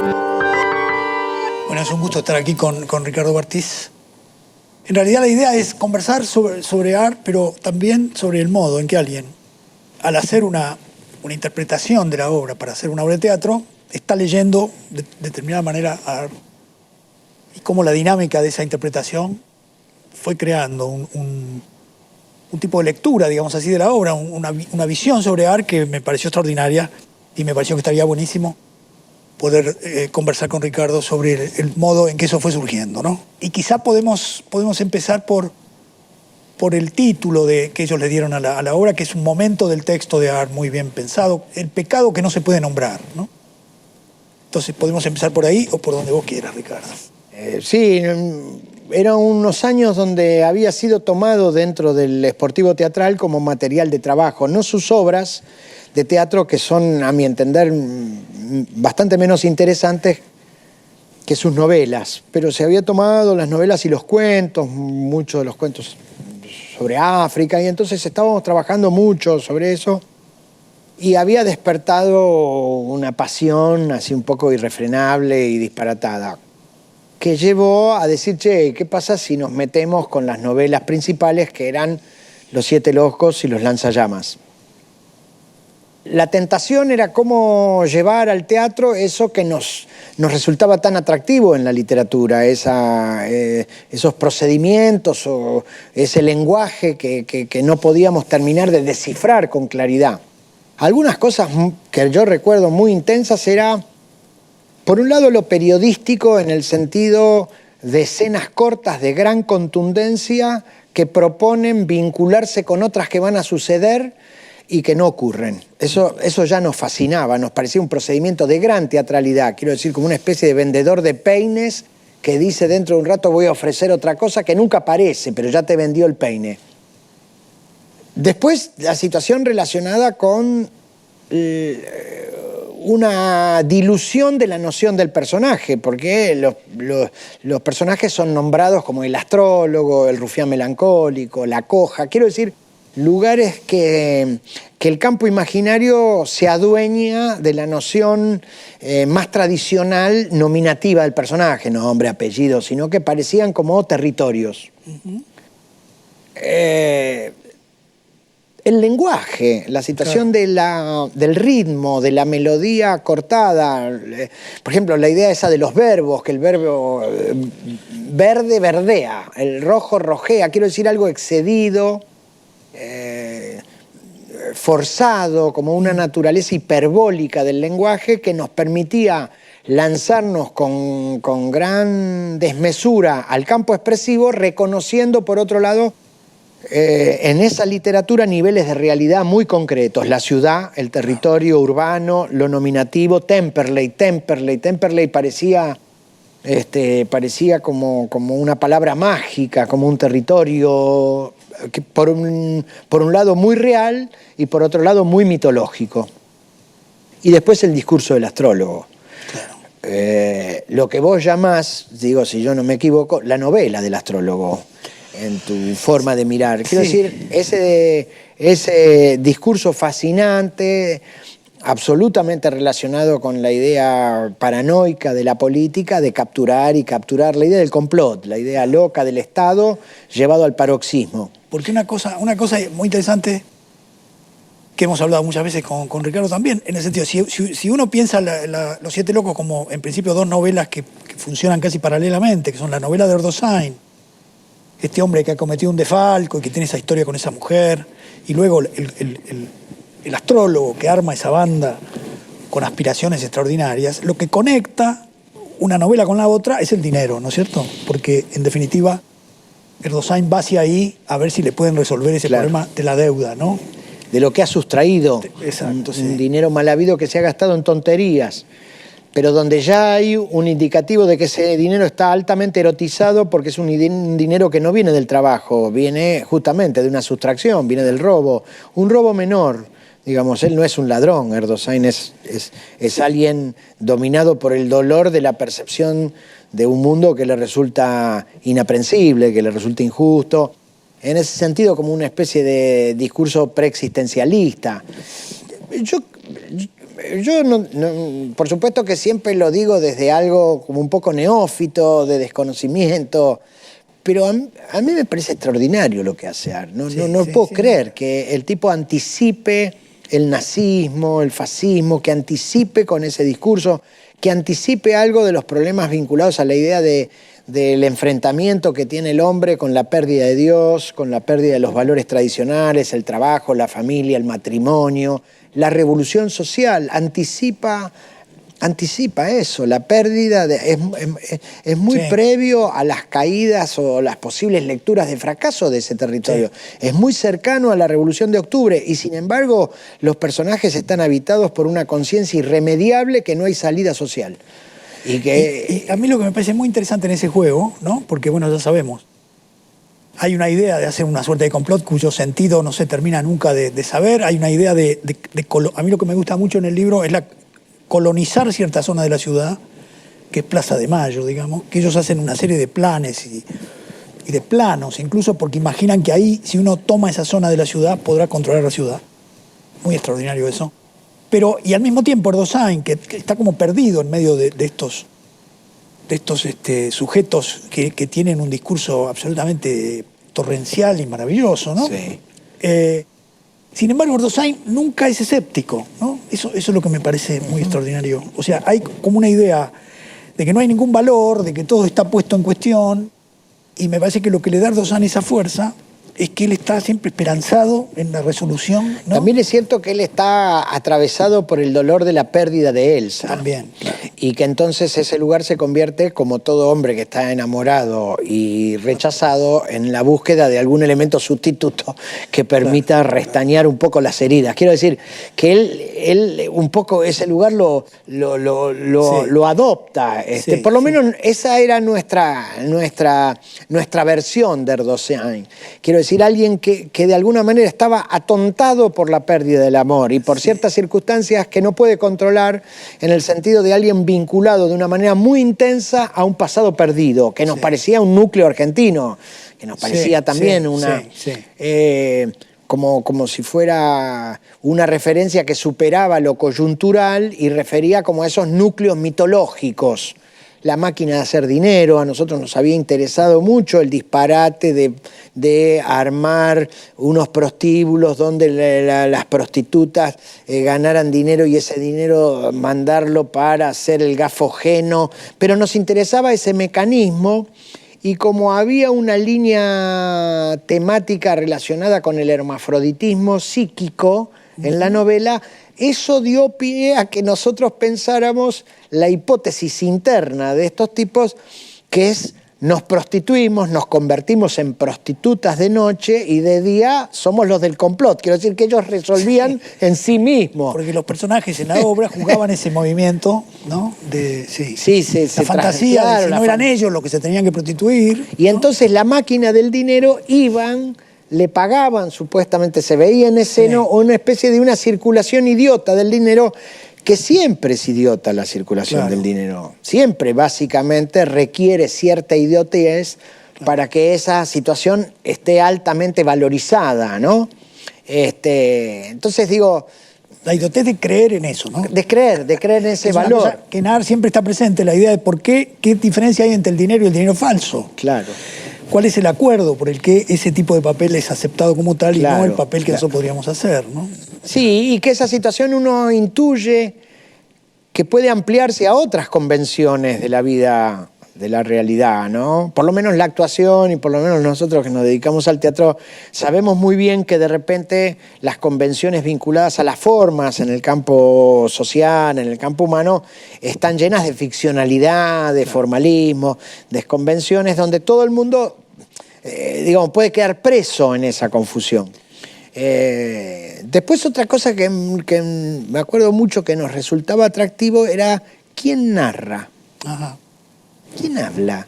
Bueno, es un gusto estar aquí con Ricardo Bartís. En realidad la idea es conversar sobre arte, pero también sobre el modo en que alguien, al hacer una interpretación de la obra para hacer una obra de teatro, está leyendo de determinada manera arte. Y cómo la dinámica de esa interpretación fue creando un tipo de lectura, digamos así, de la obra, una visión sobre arte que me pareció extraordinaria y me pareció que estaría buenísimo poder conversar con Ricardo sobre el modo en que eso fue surgiendo, ¿no? Y quizá podemos empezar por el título que ellos le dieron a la obra, que es un momento del texto de arte muy bien pensado, el pecado que no se puede nombrar, ¿no? Entonces podemos empezar por ahí o por donde vos quieras, Ricardo. Sí, eran unos años donde había sido tomado dentro del Sportivo Teatral como material de trabajo, no sus obras de teatro, que son, a mi entender, bastante menos interesantes que sus novelas, pero se había tomado las novelas y los cuentos, muchos de los cuentos sobre África, y entonces estábamos trabajando mucho sobre eso, y había despertado una pasión así un poco irrefrenable y disparatada, que llevó a decir, che, ¿qué pasa si nos metemos con las novelas principales, que eran Los Siete Locos y Los Lanzallamas? La tentación era cómo llevar al teatro eso que nos resultaba tan atractivo en la literatura, esos procedimientos o ese lenguaje que no podíamos terminar de descifrar con claridad. Algunas cosas que yo recuerdo muy intensas era, por un lado, lo periodístico en el sentido de escenas cortas de gran contundencia que proponen vincularse con otras que van a suceder y que no ocurren. Eso ya nos fascinaba, nos parecía un procedimiento de gran teatralidad, quiero decir, como una especie de vendedor de peines que dice dentro de un rato voy a ofrecer otra cosa que nunca aparece, pero ya te vendió el peine. Después, la situación relacionada con una dilución de la noción del personaje, porque los personajes son nombrados como el astrólogo, el rufián melancólico, la coja, quiero decir, lugares que el campo imaginario se adueña de la noción más tradicional nominativa del personaje, no nombre, apellido, sino que parecían como territorios. El lenguaje, la situación del ritmo, de la melodía cortada, por ejemplo, la idea esa de los verbos, que el verbo verde verdea, el rojo rojea, quiero decir algo excedido, forzado, como una naturaleza hiperbólica del lenguaje que nos permitía lanzarnos con gran desmesura al campo expresivo, reconociendo por otro lado en esa literatura niveles de realidad muy concretos, la ciudad, el territorio urbano, lo nominativo, Temperley parecía como una palabra mágica, como un territorio que por un lado muy real y por otro lado muy mitológico. Y después el discurso del astrólogo. Claro. Lo que vos llamás, digo si yo no me equivoco, la novela del astrólogo, en tu forma de mirar. Quiero decir, ese discurso fascinante, absolutamente relacionado con la idea paranoica de la política, de capturar la idea del complot, la idea loca del Estado llevado al paroxismo. Porque una cosa muy interesante que hemos hablado muchas veces con Ricardo también, en el sentido, si uno piensa Los Siete Locos como en principio dos novelas que funcionan casi paralelamente, que son la novela de Erdoğan, este hombre que ha cometido un desfalco y que tiene esa historia con esa mujer, y luego el astrólogo que arma esa banda con aspiraciones extraordinarias, lo que conecta una novela con la otra es el dinero, ¿no es cierto? Porque, en definitiva, Erdoğan va hacia ahí a ver si le pueden resolver ese problema de la deuda, ¿no? De lo que ha sustraído. Exacto, un dinero mal habido que se ha gastado en tonterías, pero donde ya hay un indicativo de que ese dinero está altamente erotizado porque es un dinero que no viene del trabajo, viene justamente de una sustracción, viene del robo, un robo menor. Digamos, él no es un ladrón, Erdoğan es alguien dominado por el dolor de la percepción de un mundo que le resulta inaprensible, que le resulta injusto. En ese sentido, como una especie de discurso preexistencialista. yo por supuesto que siempre lo digo desde algo como un poco neófito, de desconocimiento, pero a mí me parece extraordinario lo que hace Art. No puedo creer que el tipo anticipe el nazismo, el fascismo, que anticipe con ese discurso, que anticipe algo de los problemas vinculados a la idea del enfrentamiento que tiene el hombre con la pérdida de Dios, con la pérdida de los valores tradicionales, el trabajo, la familia, el matrimonio, la revolución social. Anticipa eso, la pérdida es muy previo a las caídas o las posibles lecturas de fracaso de ese territorio. Sí. Es muy cercano a la Revolución de Octubre y sin embargo los personajes están habitados por una conciencia irremediable que no hay salida social. Y a mí lo que me parece muy interesante en ese juego, ¿no? Porque bueno, ya sabemos, hay una idea de hacer una suerte de complot cuyo sentido no se termina nunca de saber, hay una idea a mí lo que me gusta mucho en el libro es colonizar cierta zona de la ciudad, que es Plaza de Mayo, digamos, que ellos hacen una serie de planes y de planos, incluso porque imaginan que ahí, si uno toma esa zona de la ciudad, podrá controlar la ciudad. Muy extraordinario eso. Pero, y al mismo tiempo, Erdogan, que está como perdido en medio de estos sujetos que tienen un discurso absolutamente torrencial y maravilloso, ¿no? Sí. Sin embargo, Erdogan nunca es escéptico, ¿no? Eso es lo que me parece muy extraordinario. O sea, hay como una idea de que no hay ningún valor, de que todo está puesto en cuestión, y me parece que lo que le da a Erdogan esa fuerza es que él está siempre esperanzado en la resolución, ¿no? También es cierto que él está atravesado por el dolor de la pérdida de Elsa. También, claro. Y que entonces ese lugar se convierte, como todo hombre que está enamorado y rechazado, en la búsqueda de algún elemento sustituto que permita restañar un poco las heridas. Quiero decir que él un poco ese lugar lo adopta. Por lo menos esa era nuestra versión de Erdogan. Quiero decir, alguien que de alguna manera estaba atontado por la pérdida del amor y por ciertas circunstancias que no puede controlar, en el sentido de alguien vinculado de una manera muy intensa a un pasado perdido, que nos parecía un núcleo argentino, que nos parecía también como si fuera una referencia que superaba lo coyuntural y refería como a esos núcleos mitológicos. La máquina de hacer dinero, a nosotros nos había interesado mucho el disparate de armar unos prostíbulos donde las prostitutas ganaran dinero y ese dinero mandarlo para hacer el gafogeno, pero nos interesaba ese mecanismo y como había una línea temática relacionada con el hermafroditismo psíquico en la novela, eso dio pie a que nosotros pensáramos la hipótesis interna de estos tipos, que es nos prostituimos, nos convertimos en prostitutas de noche y de día somos los del complot. Quiero decir que ellos resolvían en sí mismos. Porque los personajes en la obra jugaban ese movimiento, ¿no? La fantasía de si no eran ellos los que se tenían que prostituir. Y ¿no? Entonces la máquina del dinero le pagaban, supuestamente se veía en escena, una especie de una circulación idiota del dinero, que siempre es idiota la circulación del dinero. Siempre, básicamente, requiere cierta idiotez para que esa situación esté altamente valorizada, ¿no? Entonces digo... La idiotez de creer en eso, ¿no? De creer en ese valor. Que en Art siempre está presente la idea de qué diferencia hay entre el dinero y el dinero falso. Claro. ¿Cuál es el acuerdo por el que ese tipo de papel es aceptado como tal y no el papel que nosotros podríamos hacer, ¿no? Sí, y que esa situación uno intuye que puede ampliarse a otras convenciones de la vida, de la realidad, ¿no? Por lo menos la actuación y por lo menos nosotros que nos dedicamos al teatro sabemos muy bien que de repente las convenciones vinculadas a las formas en el campo social, en el campo humano, están llenas de ficcionalidad, de formalismo, de convenciones donde todo el mundo, puede quedar preso en esa confusión. Después otra cosa que me acuerdo mucho que nos resultaba atractivo era ¿quién narra? Ajá. ¿Quién habla?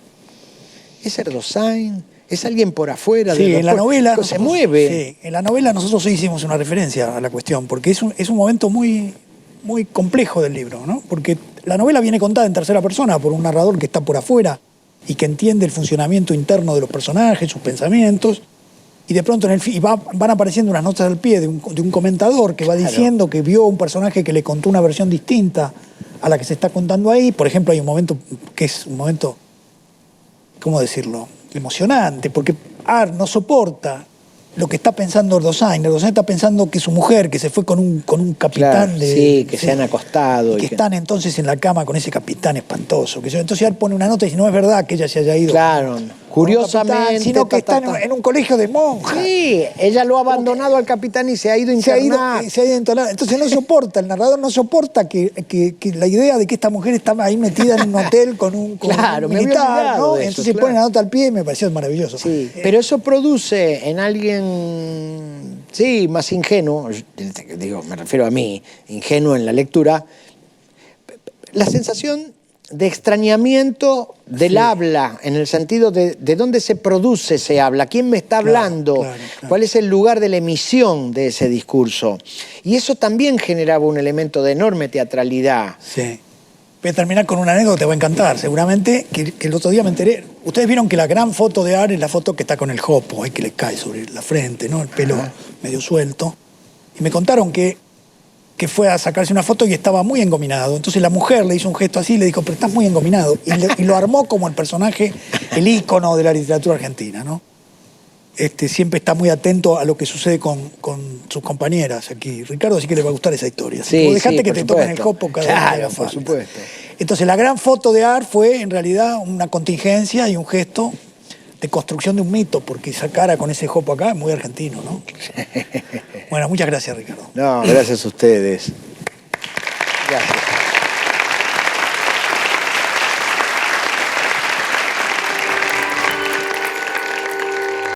¿Es Erdogan? ¿Es alguien por afuera? Sí, en la novela... Se mueve. Sí, en la novela nosotros hicimos una referencia a la cuestión, porque es un momento muy, muy complejo del libro, ¿no? Porque la novela viene contada en tercera persona por un narrador que está por afuera y que entiende el funcionamiento interno de los personajes, sus pensamientos, y de pronto van apareciendo unas notas al pie de un comentador que va diciendo que vio un personaje que le contó una versión distinta a la que se está contando ahí. Por ejemplo, hay un momento que es un momento, ¿cómo decirlo?, emocionante, porque Ar no soporta lo que está pensando Erdoğan. Erdoğan está pensando que su mujer, que se fue con un capitán claro, sí, que se han acostado. Y que están entonces en la cama con ese capitán espantoso. Entonces él pone una nota y dice, no es verdad que ella se haya ido. Claro, curiosamente. Capitán, sino que está en un colegio de monjas. Sí, ella lo ha abandonado al capitán y se ha ido a internar. Se ha ido a internar. Entonces no soporta, el narrador no soporta que la idea de que esta mujer estaba ahí metida en un hotel con un militar, ¿no? Entonces pone la nota al pie y me pareció maravilloso. Sí, pero eso produce en alguien, sí, más ingenuo, digo, me refiero a mí, ingenuo en la lectura, la sensación de extrañamiento del habla, en el sentido de dónde se produce ese habla, quién me está hablando, claro. cuál es el lugar de la emisión de ese discurso. Y eso también generaba un elemento de enorme teatralidad. Sí. Voy a terminar con una anécdota que te va a encantar, seguramente, que el otro día me enteré. Ustedes vieron que la gran foto de Ar es la foto que está con el jopo, que le cae sobre la frente, ¿no? El pelo medio suelto. Y me contaron que fue a sacarse una foto y estaba muy engominado. Entonces la mujer le hizo un gesto así y le dijo, pero estás muy engominado. Y lo armó como el personaje, el ícono de la literatura argentina, ¿no? Siempre está muy atento a lo que sucede con sus compañeras aquí. Ricardo sí que le va a gustar esa historia. Sí, dejate que te tomen el jopo cada vez que haga falta. Por supuesto. Entonces la gran foto de Ar fue en realidad una contingencia y un gesto de construcción de un mito, porque esa cara con ese jopo acá es muy argentino, ¿no? Bueno, muchas gracias, Ricardo. No, gracias a ustedes. Gracias.